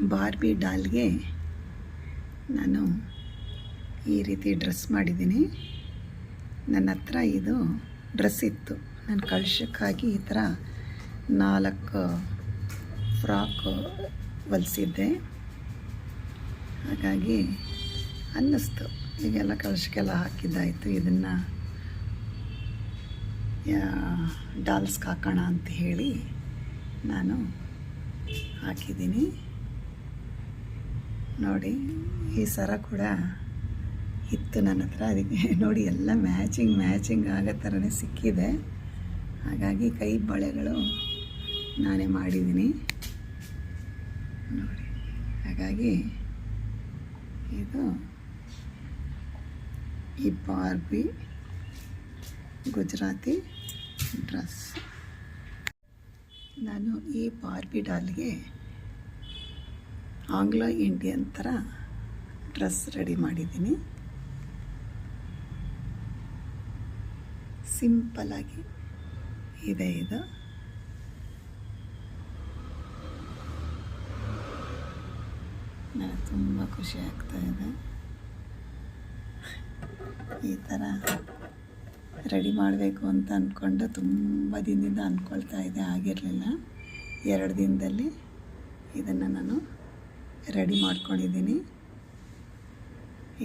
Barbie ಡಾಲ್ಗೆ ನಾನು ಈ ರೀತಿ ಡ್ರೆಸ್ ಮಾಡಿದ್ದೀನಿ. ನನ್ನ ಹತ್ರ ಇದು ಡ್ರೆಸ್ ಇತ್ತು. ನಾನು ಕಳ್ಸೋಕ್ಕಾಗಿ ಈ ಥರ 4 ಫ್ರಾಕ್ ಹೊಲಿಸಿದ್ದೆ. ಹಾಗಾಗಿ ಅನ್ನಿಸ್ತು ಈಗೆಲ್ಲ ಕಳ್ಸಕ್ಕೆಲ್ಲ ಹಾಕಿದ್ದಾಯಿತು, ಇದನ್ನು ಡಾಲ್ಸ್ಗೆ ಹಾಕೋಣ ಅಂತ ಹೇಳಿ ನಾನು ಹಾಕಿದ್ದೀನಿ. ನೋಡಿ, ಈ ಸರ ಕೂಡ ಇತ್ತು ನನ್ನ ಹತ್ರ. ಅದಕ್ಕೆ ನೋಡಿ ಎಲ್ಲ ಮ್ಯಾಚಿಂಗ್ ಆಗೋ ಥರನೇ ಸಿಕ್ಕಿದೆ. ಹಾಗಾಗಿ ಕೈ ಬಳೆಗಳು ನಾನೇ ಮಾಡಿದ್ದೀನಿ ನೋಡಿ. ಹಾಗಾಗಿ ಇದು ಈ ಬಾರ್ಬಿ ಗುಜರಾತಿ ಡ್ರೆಸ್. ನಾನು ಈ ಬಾರ್ಬಿ ಡಾಲ್ಗೆ ಆಂಗ್ಲೋ ಇಂಡಿಯನ್ ಥರ ಡ್ರೆಸ್ ರೆಡಿ ಮಾಡಿದ್ದೀನಿ. ಸಿಂಪಲ್ಲಾಗಿ ಇದೆ ಇದು. ನನಗೆ ತುಂಬ ಖುಷಿ ಆಗ್ತಾಯಿದೆ. ಈ ಥರ ರೆಡಿ ಮಾಡಬೇಕು ಅಂತ ಅಂದ್ಕೊಂಡು ತುಂಬ ದಿನದಿಂದ ಅಂದ್ಕೊಳ್ತಾ ಇದ್ದೆ, ಆಗಿರಲಿಲ್ಲ. 2 ದಿನದಲ್ಲಿ ಇದನ್ನು ನಾನು ರೆಡಿ ಮಾಡ್ಕೊಂಡಿದ್ದೀನಿ.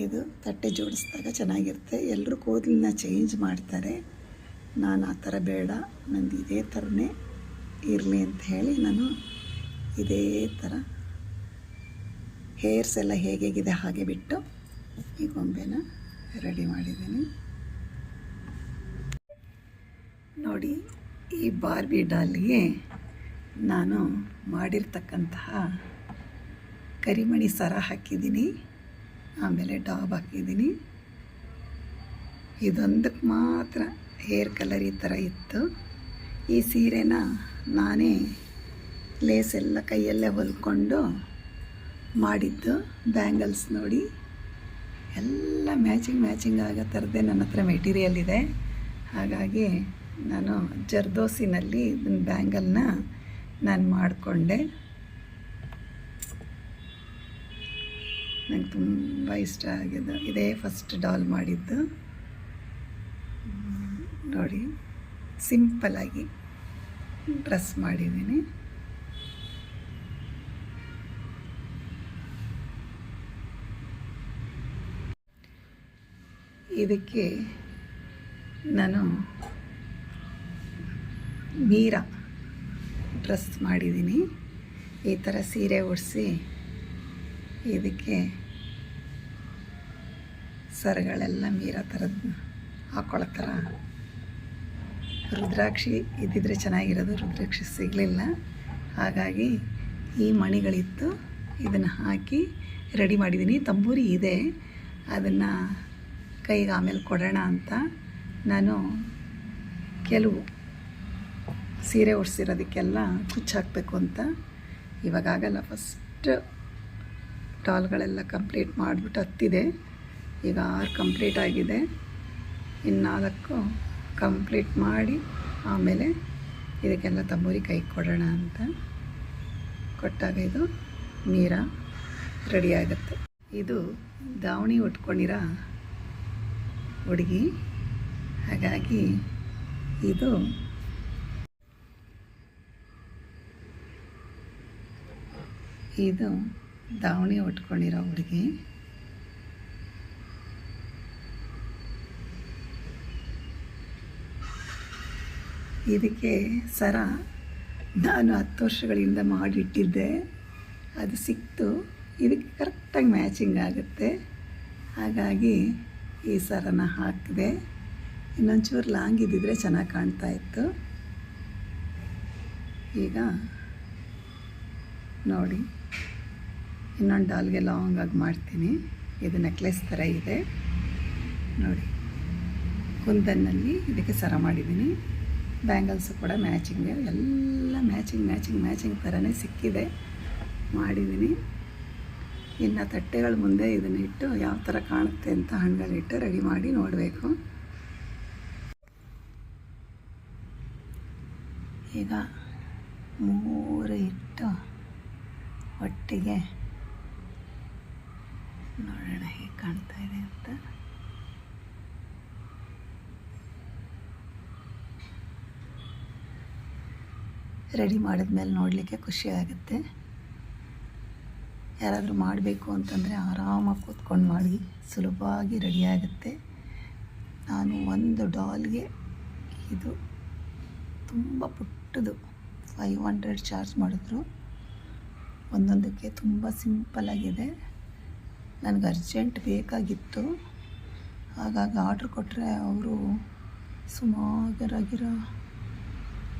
ಇದು ತಟ್ಟೆ ಜೋಡಿಸಿದಾಗ ಚೆನ್ನಾಗಿರುತ್ತೆ. ಎಲ್ಲರೂ ಕೂದಲನ್ನ ಚೇಂಜ್ ಮಾಡ್ತಾರೆ. ನಾನು ಆ ಥರ ಬೇಡ, ನಂದು ಇದೇ ಥರನೇ ಇರಲಿ ಅಂತ ಹೇಳಿ ನಾನು ಇದೇ ಥರ ಹೇರ್ಸ್ ಎಲ್ಲ ಹೇಗಿದೆ ಹಾಗೆ ಬಿಟ್ಟು ಈ ಗೊಂಬೆನ ರೆಡಿ ಮಾಡಿದ್ದೀನಿ ನೋಡಿ. ಈ ಬಾರ್ಬಿ ಡಾಲ್ಗೆ ನಾನು ಮಾಡಿರ್ತಕ್ಕಂತಹ ಕರಿಮಣಿ ಸರ ಹಾಕಿದ್ದೀನಿ, ಆಮೇಲೆ ಡಾಬ್ ಹಾಕಿದ್ದೀನಿ. ಇದೊಂದಕ್ಕೆ ಮಾತ್ರ ಹೇರ್ ಕಲರ್ ಈ ಥರ ಇತ್ತು. ಈ ಸೀರೆನ ನಾನೇ ಲೇಸ್ ಎಲ್ಲ ಕೈಯಲ್ಲೇ ಹೊಲ್ಕೊಂಡು ಮಾಡಿದ್ದು. ಬ್ಯಾಂಗಲ್ಸ್ ನೋಡಿ, ಎಲ್ಲ ಮ್ಯಾಚಿಂಗ್ ಆಗೋ ಥರದ್ದೇ ನನ್ನ ಹತ್ರ ಮೆಟೀರಿಯಲ್ ಇದೆ. ಹಾಗಾಗಿ ನಾನು ಜರ್ದೋಸಿನಲ್ಲಿ ಇದನ್ನ ಬ್ಯಾಂಗಲ್ನ ನಾನು ಮಾಡಿಕೊಂಡೆ. ನಂಗೆ ತುಂಬ ಇಷ್ಟ ಆಗಿದೆ. ಇದೇ ಫಸ್ಟ್ ಡಾಲ್ ಮಾಡಿದ್ದು ನೋಡಿ. ಸಿಂಪಲ್ಲಾಗಿ ಡ್ರೆಸ್ ಮಾಡಿದ್ದೀನಿ. ಇದಕ್ಕೆ ನಾನು ಮೀರಾ ಡ್ರೆಸ್ ಮಾಡಿದ್ದೀನಿ. ಈ ಥರ ಸೀರೆ ಉಡಿಸಿ ಇದಕ್ಕೆ ಸರಗಳೆಲ್ಲ ಮೀರಾ ಥರದ್ದು ಹಾಕ್ಕೊಳ್ಳೋ ಥರ. ರುದ್ರಾಕ್ಷಿ ಇದ್ದಿದ್ರೆ ಚೆನ್ನಾಗಿರೋದು, ರುದ್ರಾಕ್ಷಿ ಸಿಗಲಿಲ್ಲ. ಹಾಗಾಗಿ ಈ ಮಣಿಗಳಿತ್ತು, ಇದನ್ನು ಹಾಕಿ ರೆಡಿ ಮಾಡಿದ್ದೀನಿ. ತಂಬೂರಿ ಇದೆ, ಅದನ್ನು ಕೈಗೆ ಆಮೇಲೆ ಕೊಡೋಣ ಅಂತ ನಾನು ಕೆಲವು ಸೀರೆ ಉಡಿಸಿರೋದಕ್ಕೆಲ್ಲ ಕುಚ್ಚು ಹಾಕಬೇಕು ಅಂತ. ಇವಾಗಲ್ಲ, ಫಸ್ಟ್ ಡಾಲ್ಗಳೆಲ್ಲ ಕಂಪ್ಲೀಟ್ ಮಾಡಿಬಿಟ್ಟು ಹತ್ತಿದೆ. ಈಗ 6 ಕಂಪ್ಲೀಟ್ ಆಗಿದೆ. ಇನ್ನು 4 ಕಂಪ್ಲೀಟ್ ಮಾಡಿ ಆಮೇಲೆ ಇದಕ್ಕೆಲ್ಲ ತಂಬೂರಿ ಕೈಗೆ ಕೊಡೋಣ ಅಂತ ಕೊಟ್ಟಾಗ ಇದು ಮೀರಾ ರೆಡಿ ಆಗುತ್ತೆ. ಇದು ದಾವಣಿ ಉಟ್ಕೊಂಡಿರೋ ಹುಡುಗಿ. ಹಾಗಾಗಿ ಇದು ದಾವಣಿ ಉಟ್ಕೊಂಡಿರೋ ಹುಡುಗಿ. ಇದಕ್ಕೆ ಸರ ನಾನು 10 ವರ್ಷಗಳಿಂದ ಮಾಡಿಟ್ಟಿದ್ದೆ, ಅದು ಸಿಕ್ತು. ಇದಕ್ಕೆ ಕರೆಕ್ಟಾಗಿ ಮ್ಯಾಚಿಂಗ್ ಆಗುತ್ತೆ. ಹಾಗಾಗಿ ಈ ಸರನ ಹಾಕಿದೆ. ಇನ್ನೊಂಚೂರು ಲಾಂಗ್ ಇದ್ದಿದ್ರೆ ಚೆನ್ನಾಗಿ ಕಾಣ್ತಾಯಿತ್ತು. ಈಗ ನೋಡಿ, ಇನ್ನೊಂದು ಡಾಲ್ಗೆ ಲಾಂಗಾಗಿ ಮಾಡ್ತೀನಿ. ಇದು ನೆಕ್ಲೆಸ್ ಥರ ಇದೆ ನೋಡಿ. ಕುಂದನ್ನಲ್ಲಿ ಇದಕ್ಕೆ ಸರ ಮಾಡಿದ್ದೀನಿ. ಬ್ಯಾಂಗಲ್ಸು ಕೂಡ ಮ್ಯಾಚಿಂಗ್, ಎಲ್ಲ ಮ್ಯಾಚಿಂಗ್ ಥರನೇ ಸಿಕ್ಕಿದೆ, ಮಾಡಿದ್ದೀನಿ. ಇನ್ನು ತಟ್ಟೆಗಳ ಮುಂದೆ ಇದನ್ನು ಇಟ್ಟು ಯಾವ ಥರ ಕಾಣುತ್ತೆ ಅಂತ ಹಣ್ಣುಗಳಿಟ್ಟು ರೆಡಿ ಮಾಡಿ ನೋಡಬೇಕು. ಈಗ 3 ಇಟ್ಟು ಒಟ್ಟಿಗೆ ನೋಡೋಣ ಹೇಗೆ ಕಾಣ್ತಾ ಇದೆ ಅಂತ. ರೆಡಿ ಮಾಡಿದ್ಮೇಲೆ ನೋಡಲಿಕ್ಕೆ ಖುಷಿ ಆಗುತ್ತೆ. ಯಾರಾದರೂ ಮಾಡಬೇಕು ಅಂತಂದರೆ ಆರಾಮಾಗಿ ಕೂತ್ಕೊಂಡು ಮಾಡಿ ಸುಲಭವಾಗಿ ರೆಡಿಯಾಗುತ್ತೆ. ನಾನು ಒಂದು ಡಾಲ್ಗೆ ಇದು ತುಂಬ ಪುಟ್ಟದು 500 ಚಾರ್ಜ್ ಮಾಡಿದ್ರು. ಒಂದೊಂದಕ್ಕೆ ತುಂಬ ಸಿಂಪಲ್ಲಾಗಿದೆ. ನನಗೆ ಅರ್ಜೆಂಟ್ ಬೇಕಾಗಿತ್ತು, ಹಾಗಾಗಿ ಆರ್ಡ್ರ್ ಕೊಟ್ಟರೆ ಅವರು ಸುಮಾರಾಗಿರೋ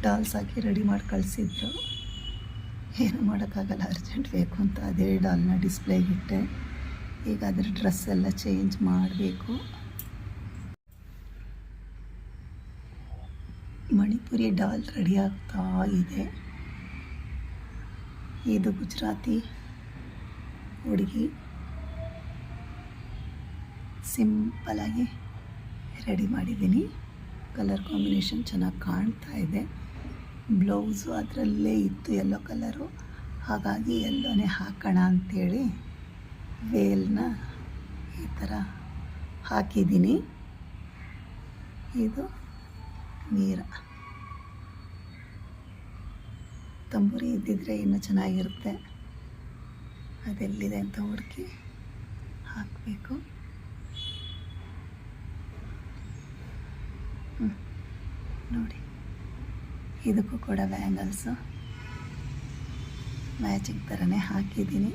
ಡಾಲ್ಸ್ ಹಾಕಿ ರೆಡಿ ಮಾಡಿ ಕಳಿಸಿದ್ರು. ಏನು ಮಾಡೋಕ್ಕಾಗಲ್ಲ, ಅರ್ಜೆಂಟ್ ಬೇಕು ಅಂತ ಅದೇ ಡಾಲ್ನ ಡಿಸ್ಪ್ಲೇಗಿಟ್ಟೆ. ಈಗ ಅದರ ಡ್ರೆಸ್ ಎಲ್ಲ ಚೇಂಜ್ ಮಾಡಬೇಕು. ಮಣಿಪುರಿ ಡಾಲ್ ರೆಡಿ ಆಗ್ತಾ ಇದೆ. ಇದು ಗುಜರಾತಿ ಹುಡುಗಿ, ಸಿಂಪಲಾಗಿ ರೆಡಿ ಮಾಡಿದ್ದೀನಿ. ಕಲರ್ ಕಾಂಬಿನೇಷನ್ ಚೆನ್ನಾಗಿ ಕಾಣ್ತಾ ಇದೆ. ಬ್ಲೌಸು ಅದರಲ್ಲೇ ಇತ್ತು ಯೆಲ್ಲೋ ಕಲರು, ಹಾಗಾಗಿ ಎಲ್ಲೋನೇ ಹಾಕೋಣ ಅಂಥೇಳಿ ವೇಲ್ನ ಈ ಥರ ಹಾಕಿದ್ದೀನಿ. ಇದು ನೀರ ತಂಬೂರಿ ಇದ್ದಿದ್ರೆ ಇನ್ನೂ ಚೆನ್ನಾಗಿರುತ್ತೆ. ಅದೆಲ್ಲಿದೆ ಅಂತ ಹುಡುಕಿ ಹಾಕಬೇಕು. ನೋಡಿ, ಇದಕ್ಕೂ ಕೂಡ ಬ್ಯಾಂಗಲ್ಸು ಮ್ಯಾಚಿಂಗ್ ಥರನೇ ಹಾಕಿದ್ದೀನಿ.